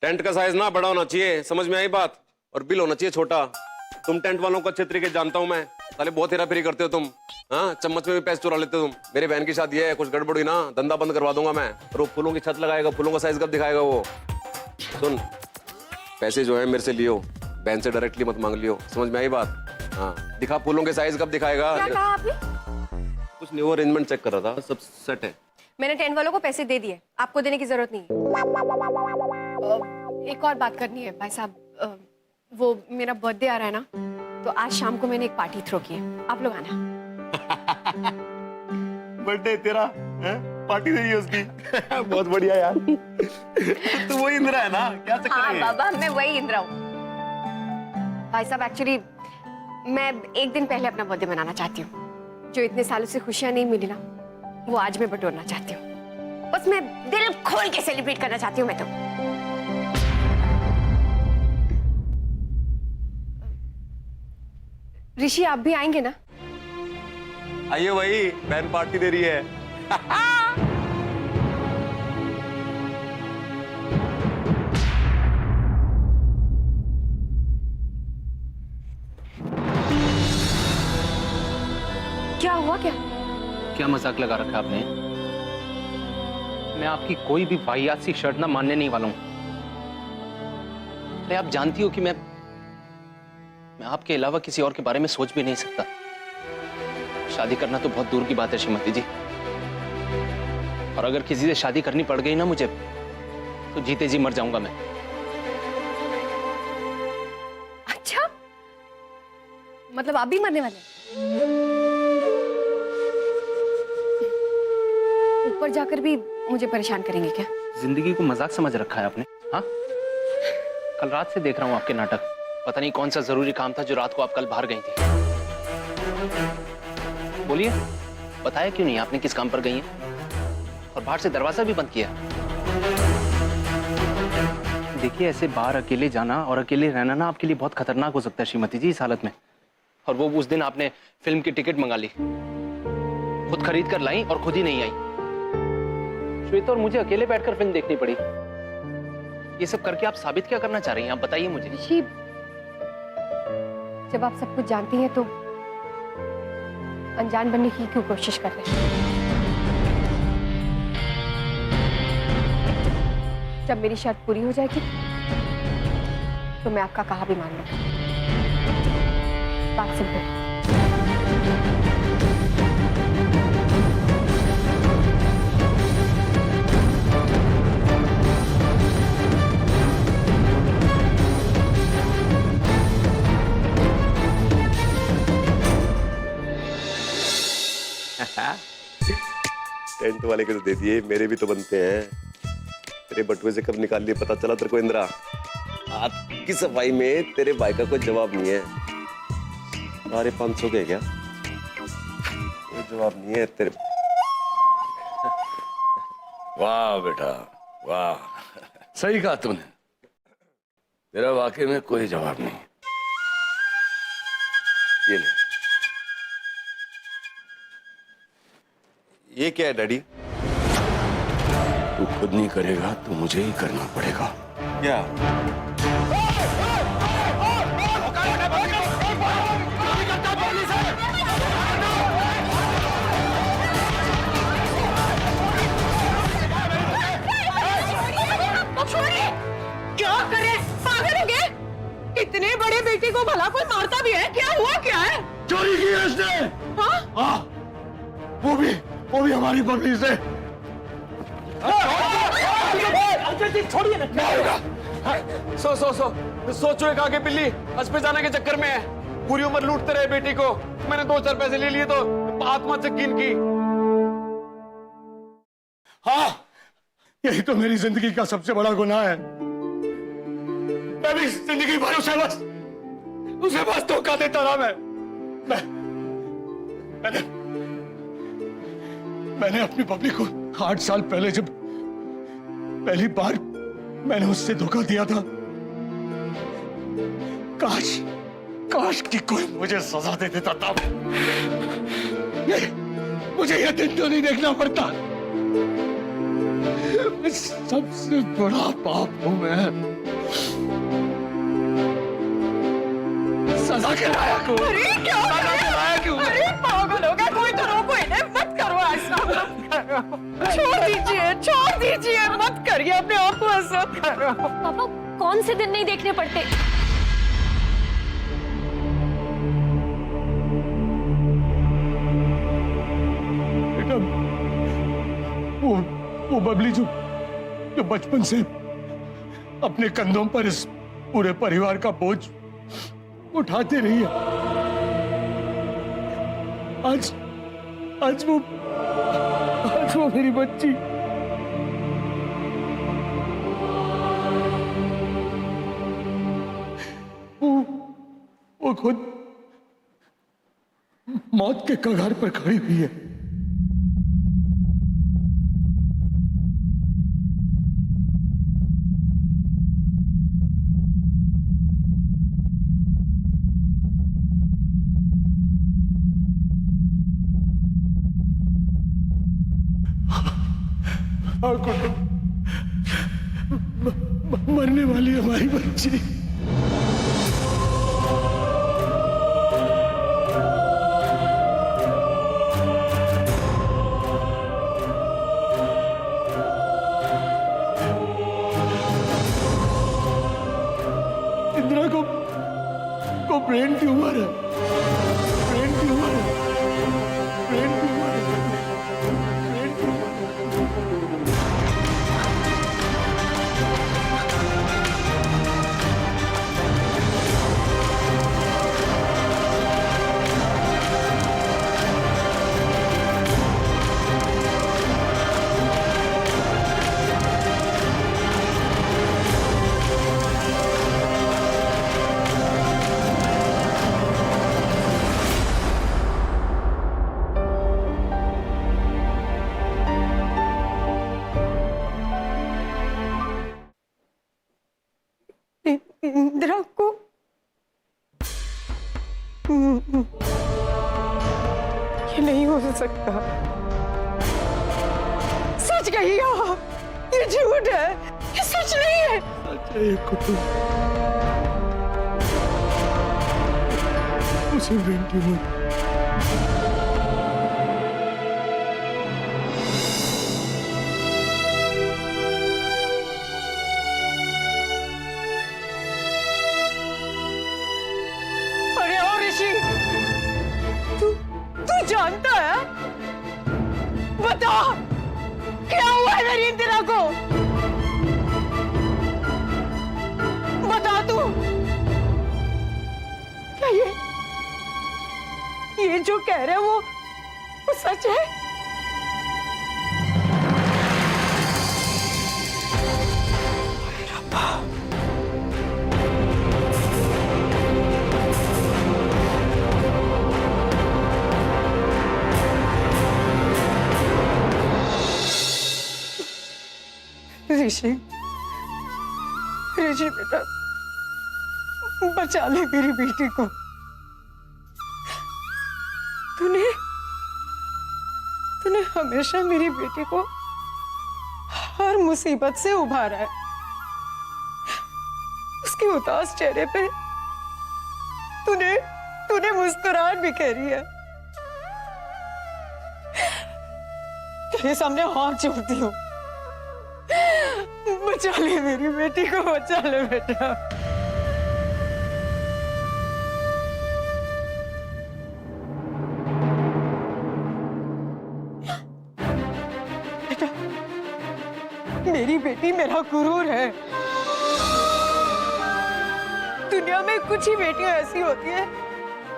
Tent का size ना बड़ा होना चाहिए, समझ में आई बात? और बिल होना चाहिए छोटा। तुम टेंट वालों को अच्छे तरीके जानता हूं मैं, साले बहुत हेरा फेरी करते हो तुम। हाँ, चम्मच में भी पैसे चुरा लेते हो तुम। मेरी बहन की शादी है, कुछ गड़बड़ हुई ना धंधा बंद करवा दूंगा मैं। और वो फूलों की छत लगाएगा, फूलों का साइज कब दिखाएगा वो? सुन, पैसे जो है मेरे से लियो, बहन से डायरेक्टली मत मांग लियो, समझ में आई बात? हाँ, दिखा फूलों के साइज कब दिखाएगा? क्या कहा आपने? कुछ न्यू अरेंजमेंट चेक कर रहा था, सब सेट है। मैंने टेंट वालों को पैसे दे दिए, आपको देने की जरूरत नहीं है। एक और बात करनी है भाई साहब, वो मेरा बर्थडे आ रहा है ना, तो आज शाम को मैंने एक पार्टी थ्रो की है, आप लोग आना। बर्थडे तेरा है? पार्टी दे रही है उसकी। बहुत बढ़िया यार। तू वही इंदिरा है ना? क्या चक्कर है? हाँ बाबा, मैं वही इंदिरा हूँ। भाई साहब एक्चुअली मैं एक दिन पहले अपना बर्थडे मनाना चाहती हूँ। जो इतने सालों से खुशियां नहीं मिली ना, वो आज मैं बटोरना चाहती हूँ। बस मैं दिल खोल के सेलिब्रेट करना चाहती हूँ मैं तो। ऋषि, आप भी आएंगे ना? आइए भाई, बहन पार्टी दे रही है। क्या हुआ? क्या मजाक लगा रखा आपने? मैं आपकी कोई भी वाहियात सी शर्त ना मानने नहीं वाला हूं। अरे आप जानती हो कि मैं आपके अलावा किसी और के बारे में सोच भी नहीं सकता। शादी करना तो बहुत दूर की बात है श्रीमती जी, और अगर किसी से शादी करनी पड़ गई ना मुझे, तो जीते जी मर जाऊंगा मैं। अच्छा, मतलब आप भी मरने वाले हैं? ऊपर जाकर भी मुझे परेशान करेंगे क्या? जिंदगी को मजाक समझ रखा है आपने? हाँ, कल रात से देख रहा हूं आपके नाटक। पता नहीं कौन सा जरूरी काम था जो रात को आप कल बाहर गई थी। बोलिए, बताया क्यों नहीं आपने किस काम पर गई हैं? और बाहर से दरवाजा भी बंद किया। देखिए, ऐसे बाहर अकेले जाना और अकेले रहना ना आपके लिए बहुत खतरनाक हो सकता है श्रीमती जी इस हालत में। और वो उस दिन आपने फिल्म की टिकट मंगा ली, खुद खरीद कर लाई और खुद ही नहीं आई। श्वेता और मुझे अकेले बैठकर फिल्म देखनी पड़ी। ये सब करके आप साबित क्या करना चाह रही हैं? आप बताइए मुझे। ऋषि, जब आप सब कुछ जानती हैं तो अनजान बनने की क्यों कोशिश कर रहे हैं? जब मेरी शर्त पूरी हो जाएगी तो मैं आपका कहा भी मान लूंगा। बात सिंपल। टेंट वाले के तो दे दिए, मेरे भी तो बनते हैं। तेरे बटुए से कब निकाल लिए पता चला तेरे को इंदिरा? हाथ की सफाई में तेरे भाई का कोई जवाब नहीं है। अरे 500 के क्या? कोई जवाब नहीं है तेरे। वाह बेटा वाह, सही कहा तूने। तेरा वाकई में कोई जवाब नहीं। ये ले। ये क्या है डैडी? तू खुद नहीं करेगा तो मुझे ही करना पड़ेगा। क्या? क्या करे? पागल हो गए? इतने बड़े बेटे को भला कोई मारता भी है? क्या हुआ? क्या है? चोरी की है उसने। हाँ? हाँ, वो भी हमारी पत्नी से। छोड़िए ना। सोचो एक आगे बिल्ली अस्पताल जाने के चक्कर में है, पूरी उम्र लूटते रहे बेटी को। मैंने 2-4 पैसे ले लिए तो आत्महत्या की। हाँ, यही तो मेरी जिंदगी का सबसे बड़ा गुनाह है। मैं भी जिंदगी भर उसे बस धोखा देता रहा। मैंने अपनी पत्नी को 8 साल पहले जब पहली बार मैंने उससे धोखा दिया था, काश कि कोई मुझे सजा दे देता था। मुझे यह दिन तो नहीं देखना पड़ता। सबसे बड़ा पाप हूं मैं। सजा के लायक हूं। अरे क्या कर रहे हो? लायक हूं। अरे पागल हो गया, कोई तो रोको इन्हें, मत करो ऐसा, मत करो। छोड़ दीजिए, मत करिए, अपने आप को ऐसा करो। पापा कौन से दिन नहीं देखने पड़ते? बेटा, वो बबली जो बचपन से अपने कंधों पर इस पूरे परिवार का बोझ उठाते रही है, आज वो मेरी बच्ची वो खुद मौत के कगार पर खड़ी हुई है। हाँ कुटुंब, मरने वाली हमारी बच्ची। इंदिरा को ब्रेन ट्यूमर है, ब्रेन ट्यूमर है, ब्रेन ट्यूमर है, ब्रेन ट्यूमर। इंदिरा को ये नहीं हो सकता, सच कही हो, ये झूठ है, ये सच नहीं है। अच्छा ये कुटुंब, उसे ब्रेन ट्यूमर। तू जानता है? बता क्या हुआ है मेरी इंदिरा को, बता तू। क्या ये जो कह रहे वो सच है? ऋषि बेटा, बचा ले मेरी बेटी को। तूने हमेशा मेरी बेटी को हर मुसीबत से उभारा है। उसके उदास चेहरे पे तूने मुस्कुराहट बिखेरी है। तेरे सामने हाथ जोड़ती हूँ, बचा ले मेरी बेटी को, बचा ले बेटा। बेटा, मेरी बेटी मेरा गुरूर है। दुनिया में कुछ ही बेटियां ऐसी होती है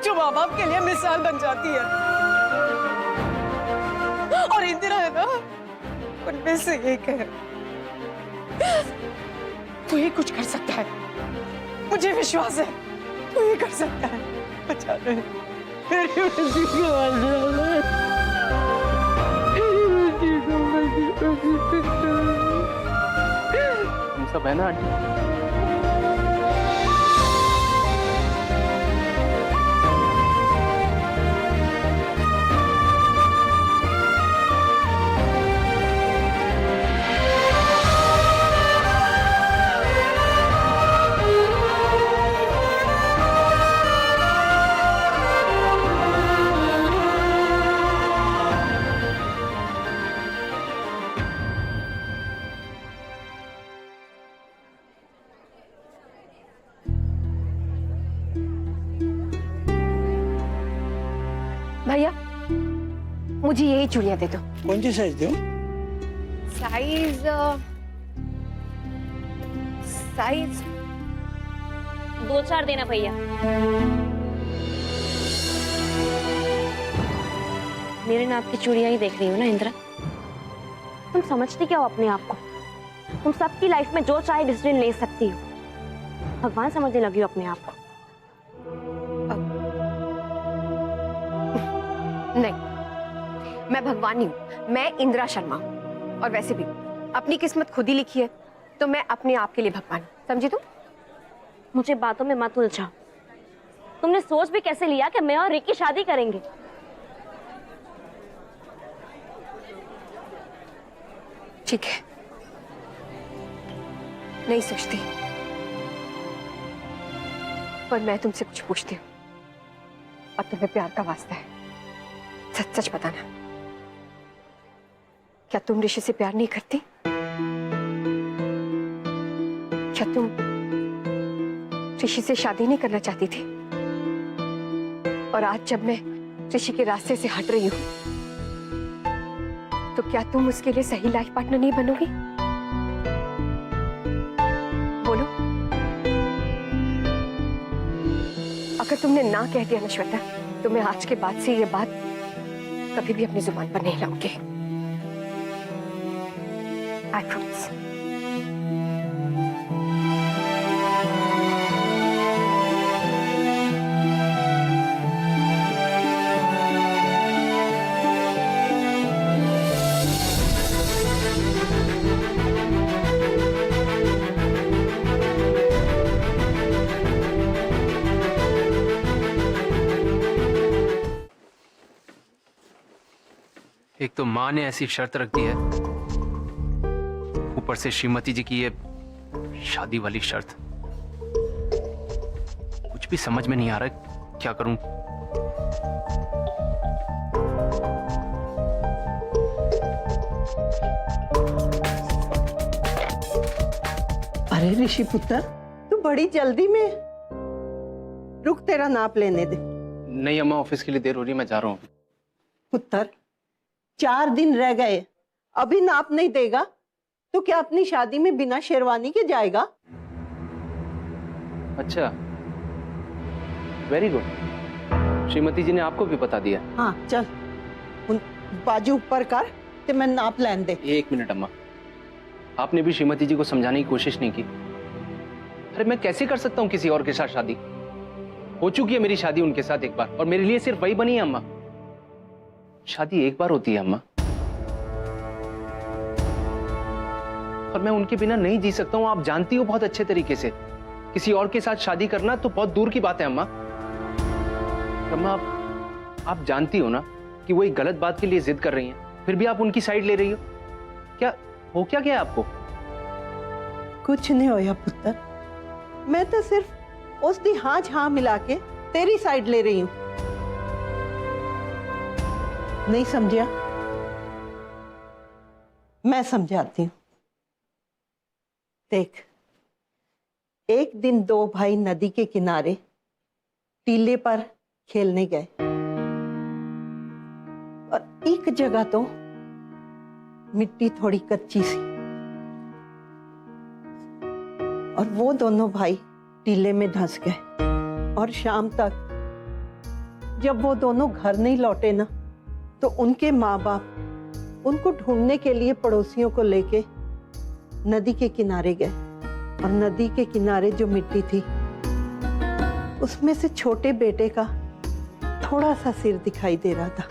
जो माँ बाप के लिए मिसाल बन जाती है, और इंदिरा है ना, उनमें से एक है। तू ही कुछ कर सकता है, मुझे विश्वास है, तू ही कर सकता है। बचा ले मेरी बेटी को, हम सब है ना आंटी? मुझे यही चूड़ियां दे दो। कौन सी साइज दो? साइज साइज 2-4 देना भैया। मेरे नाप की चूड़ियां ही देख रही हो ना इंदिरा? तुम समझती क्या हो अपने आप को? तुम सबकी लाइफ में जो चाहे डिसीजन ले सकती हो। भगवान समझने लगी हो अपने आप को। नहीं, मैं भगवान नहीं हूं, मैं इंदिरा शर्मा हूं। और वैसे भी अपनी किस्मत खुद ही लिखी है, तो मैं अपने आप के लिए भगवान हूं। समझी तुम? मुझे बातों में मत उलझाओ। तुमने सोच भी कैसे लिया कि मैं और रिकी शादी करेंगे? ठीक है, नहीं सोचती, पर मैं तुमसे कुछ पूछती हूँ और तुम्हें प्यार का वास्ता है, सच सच बताना। क्या तुम ऋषि से प्यार नहीं करती? क्या तुम ऋषि से शादी नहीं करना चाहती थी? और आज जब मैं ऋषि के रास्ते से हट रही हूं, तो क्या तुम उसके लिए सही लाइफ पार्टनर नहीं बनोगी? बोलो। अगर तुमने ना कह दिया ना श्वेता, तो मैं आज के बाद से ये बात कभी भी अपनी जुबान पर नहीं लाऊंगी। I promise. एक तो माँ ने ऐसी शर्त रख दी है, ऊपर से श्रीमती जी की ये शादी वाली शर्त। कुछ भी समझ में नहीं आ रहा क्या करूं। अरे ऋषि पुत्र, तू बड़ी जल्दी में। रुक, तेरा नाप लेने दे। नहीं अम्मा, ऑफिस के लिए देर हो रही है, मैं जा रहा हूँ। पुत्र, 4 दिन रह गए, अभी नाप नहीं देगा तो क्या अपनी शादी में बिना शेरवानी के जाएगा? अच्छा, वेरी गुड। श्रीमती जी ने आपको भी बता दिया? हाँ चल, उन बाजू ऊपर कर ते मैं नाप लेने दे। 1 मिनट अम्मा, आपने भी श्रीमती जी को समझाने की कोशिश नहीं की? अरे मैं कैसे कर सकता हूँ किसी और के साथ शादी? हो चुकी है मेरी शादी उनके साथ एक बार, और मेरे लिए सिर्फ वही बनी है अम्मा। शादी एक बार होती है अम्मा, और मैं उनके बिना नहीं जी सकता हूं। आप जानती हो बहुत अच्छे तरीके से, किसी और के साथ शादी करना तो बहुत दूर की बात है अम्मा। अम्मा आप जानती हो ना कि वो एक गलत बात के लिए जिद कर रही हैं, फिर भी आप उनकी साइड ले रही हो। क्या हो क्या गया आपको? कुछ नहीं होया पुत्र, मैं तो सिर्फ उस दी हाँ मिला के तेरी साइड ले रही हूं। नहीं समझा? मैं समझाती हूं। देख, एक दिन 2 भाई नदी के किनारे टीले पर खेलने गए, और एक जगह तो मिट्टी थोड़ी कच्ची सी, और वो दोनों भाई टीले में धंस गए। और शाम तक जब वो दोनों घर नहीं लौटे ना, तो उनके माँ बाप उनको ढूंढने के लिए पड़ोसियों को लेके नदी के किनारे गए। और नदी के किनारे जो मिट्टी थी, उसमें से छोटे बेटे का थोड़ा सा सिर दिखाई दे रहा था।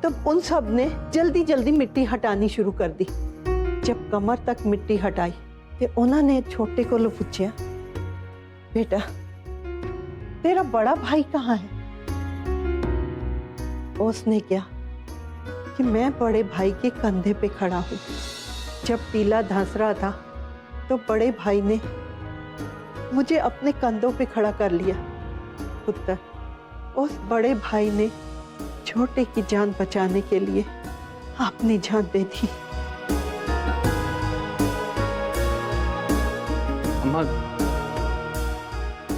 तब उन सब ने जल्दी जल्दी मिट्टी हटानी शुरू कर दी। जब कमर तक मिट्टी हटाई तो उन्होंने छोटे को पूछा, बेटा तेरा बड़ा भाई कहाँ है? उसने क्या कि मैं बड़े भाई के कंधे पे खड़ा हूं। जब टीला धंस रहा था तो बड़े भाई ने मुझे अपने कंधों पे खड़ा कर लिया। पुत्र, उस बड़े भाई ने छोटे की जान बचाने के लिए अपनी जान दे दी। अम्मा,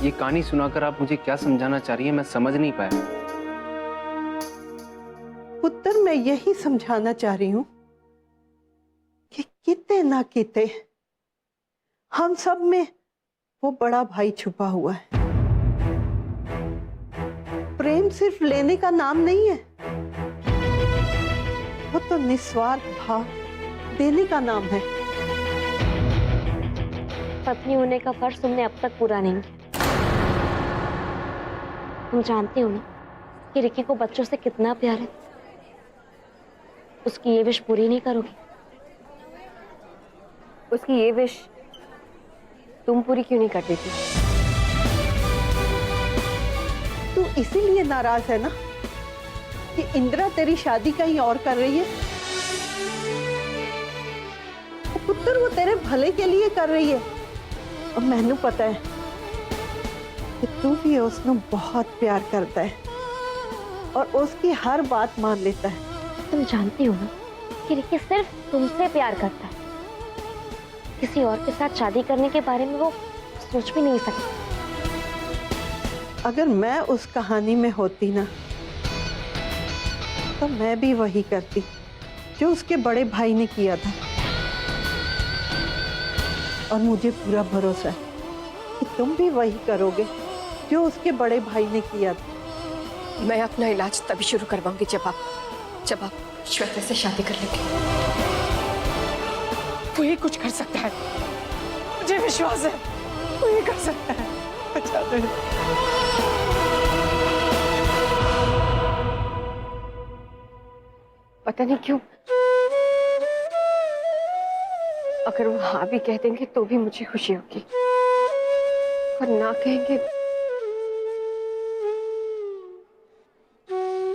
ये कहानी सुनाकर आप मुझे क्या समझाना चाह रही हैं, मैं समझ नहीं पाया। पुत्र मैं यही समझाना चाह रही हूं कि किते ना किते हम सब में वो बड़ा भाई छुपा हुआ है। प्रेम सिर्फ लेने का नाम नहीं है, वो तो निस्वार्थ भाव देने का नाम है। पत्नी होने का फर्ज तुमने अब तक पूरा नहीं किया। तुम जानते हो ना कि रिकी को बच्चों से कितना प्यार है। उसकी ये विश पूरी नहीं करोगी? उसकी ये विश तुम पूरी क्यों नहीं कर देती? तू इसीलिए नाराज है ना कि इंदिरा तेरी शादी कहीं और कर रही है? पुत्र वो तेरे भले के लिए कर रही है। और मैनू पता है कि तू भी उसको बहुत प्यार करता है और उसकी हर बात मान लेता है। तुम जानते हो ना कि रिकी सिर्फ तुमसे प्यार करता है। किसी और के साथ शादी करने के बारे में वो सोच भी नहीं सकता। अगर मैं उस कहानी में होती ना तो मैं भी वही करती जो उसके बड़े भाई ने किया था। और मुझे पूरा भरोसा है कि तुम भी वही करोगे जो उसके बड़े भाई ने किया था। मैं अपना इलाज तभी शुरू करवाऊंगी जब आप श्वेता से शादी कर लेंगे। वो ही कुछ कर सकता है, मुझे विश्वास है वो ही कर सकता है। बचा दे। पता नहीं क्यों, अगर वो हाँ भी कह देंगे तो भी मुझे खुशी होगी, और ना कहेंगे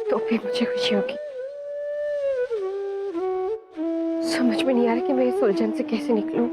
तो भी मुझे खुशी होगी। समझ में नहीं आ रहा कि मैं इस उलझन से कैसे निकलूं।